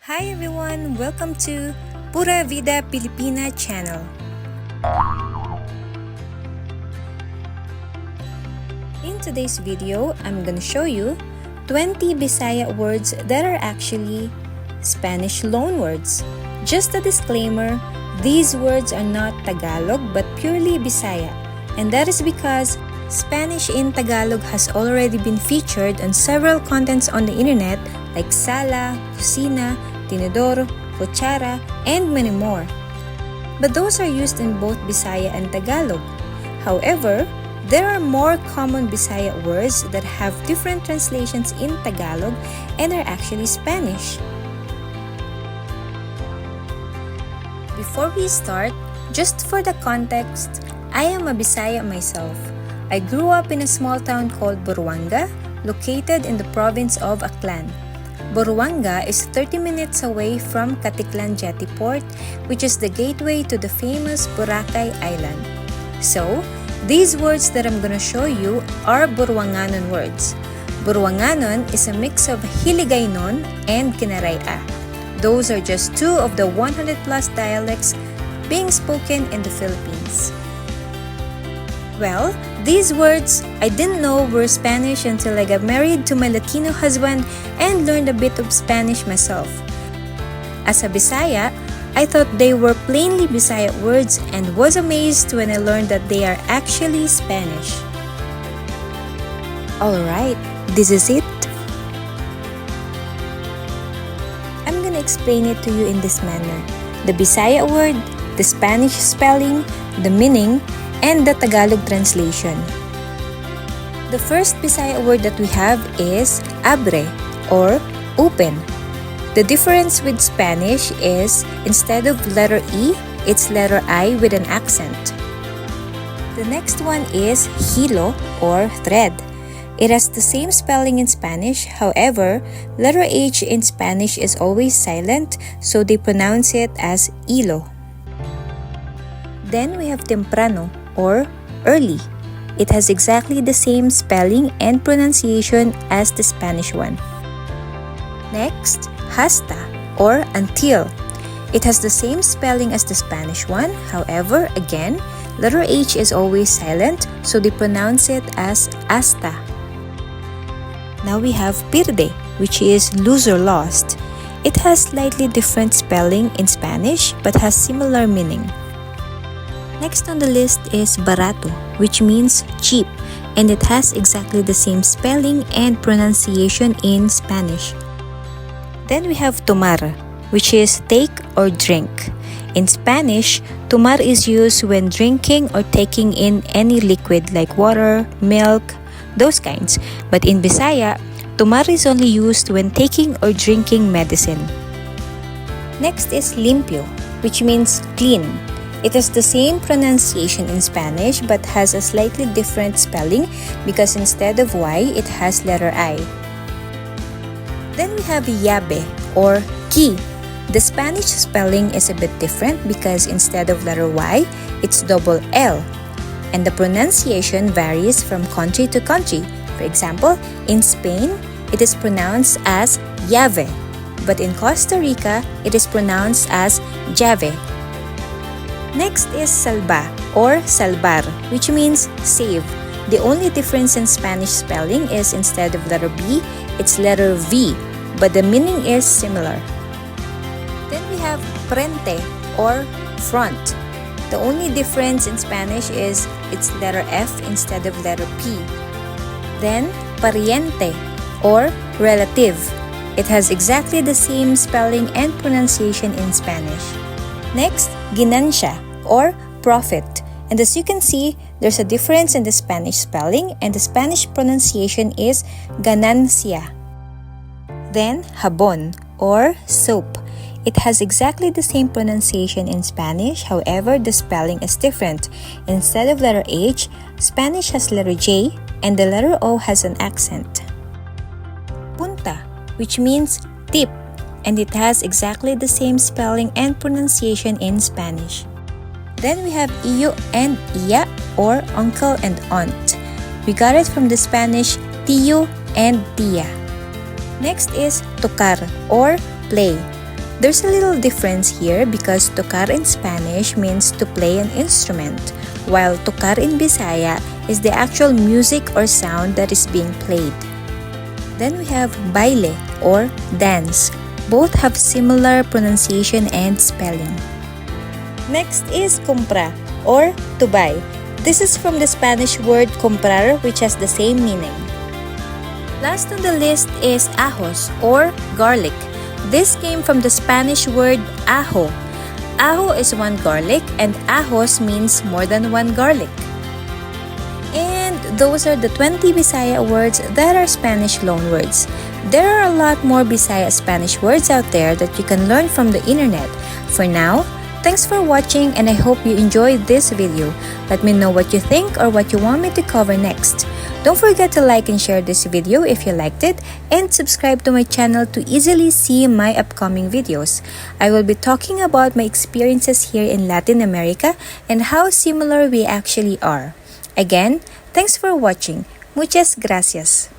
Hi everyone! Welcome to Pura Vida Pilipina channel. In today's video, I'm gonna show you 20 Bisaya words that are actually Spanish loanwords. Just a disclaimer, these words are not Tagalog but purely Bisaya, and that is because Spanish in Tagalog has already been featured on several contents on the internet like sala, kusina, tinidor, kutsara, and many more. But those are used in both Bisaya and Tagalog. However, there are more common Bisaya words that have different translations in Tagalog and are actually Spanish. Before we start, just for the context, I am a Bisaya myself. I grew up in a small town called Buruanga, located in the province of Aklan. Buruanga is 30 minutes away from Caticlan Jetty Port, which is the gateway to the famous Boracay Island. So, these words that I'm gonna show you are Buruanganon words. Buruanganon is a mix of Hiligaynon and Kinaraya. Those are just two of the 100 plus dialects being spoken in the Philippines. Well, these words I didn't know were Spanish until I got married to my Latino husband and learned a bit of Spanish myself. As a Bisaya, I thought they were plainly Bisaya words and was amazed when I learned that they are actually Spanish. Alright, this is it. I'm gonna explain it to you in this manner. The Bisaya word, the Spanish spelling, the meaning, and the Tagalog translation. The first Bisaya word that we have is abre or open. The difference with Spanish is instead of letter E, it's letter I with an accent. The next one is hilo or thread. It has the same spelling in Spanish, however, letter H in Spanish is always silent, so they pronounce it as hilo. Then we have temprano or early. It has exactly the same spelling and pronunciation as the Spanish one. Next, hasta or until. It has the same spelling as the Spanish one, however, again, letter H is always silent, so they pronounce it as hasta. Now we have pierde, which is lose or lost. It has slightly different spelling in Spanish but has similar meaning. Next on the list is barato, which means cheap, and it has exactly the same spelling and pronunciation in Spanish. Then we have tomar, which is take or drink. In Spanish, tomar is used when drinking or taking in any liquid like water, milk, those kinds. But in Bisaya, tomar is only used when taking or drinking medicine. Next is limpio, which means clean. It has the same pronunciation in Spanish but has a slightly different spelling because instead of Y, it has letter I. Then we have llave or key. The Spanish spelling is a bit different because instead of letter Y, it's double L. And the pronunciation varies from country to country. For example, in Spain, it is pronounced as llave, but in Costa Rica, it is pronounced as llave. Next is salva or salvar, which means save. The only difference in Spanish spelling is instead of letter B, it's letter V, but the meaning is similar. Then we have frente or front. The only difference in Spanish is it's letter F instead of letter P. Then pariente or relative. It has exactly the same spelling and pronunciation in Spanish. Next, ganancia or profit. And as you can see, there's a difference in the Spanish spelling and the Spanish pronunciation is ganancia. Then, jabon or soap. It has exactly the same pronunciation in Spanish, however, the spelling is different. Instead of letter H, Spanish has letter J and the letter O has an accent. Punta, which means tip, and it has exactly the same spelling and pronunciation in Spanish. Then we have iyo and iya or uncle and aunt. We got it from the Spanish tío and tía. Next is tocar or play. There's a little difference here because tocar in Spanish means to play an instrument, while tocar in Bisaya is the actual music or sound that is being played. Then we have baile or dance. Both have similar pronunciation and spelling. Next is compra or to buy. This is from the Spanish word comprar, which has the same meaning. Last on the list is ajos or garlic. This came from the Spanish word ajo. Ajo is one garlic and ajos means more than one garlic. And those are the 20 Bisaya words that are Spanish loanwords. There are a lot more Bisaya Spanish words out there that you can learn from the internet. For now, thanks for watching and I hope you enjoyed this video. Let me know what you think or what you want me to cover next. Don't forget to like and share this video if you liked it and subscribe to my channel to easily see my upcoming videos. I will be talking about my experiences here in Latin America and how similar we actually are. Again, thanks for watching. Muchas gracias.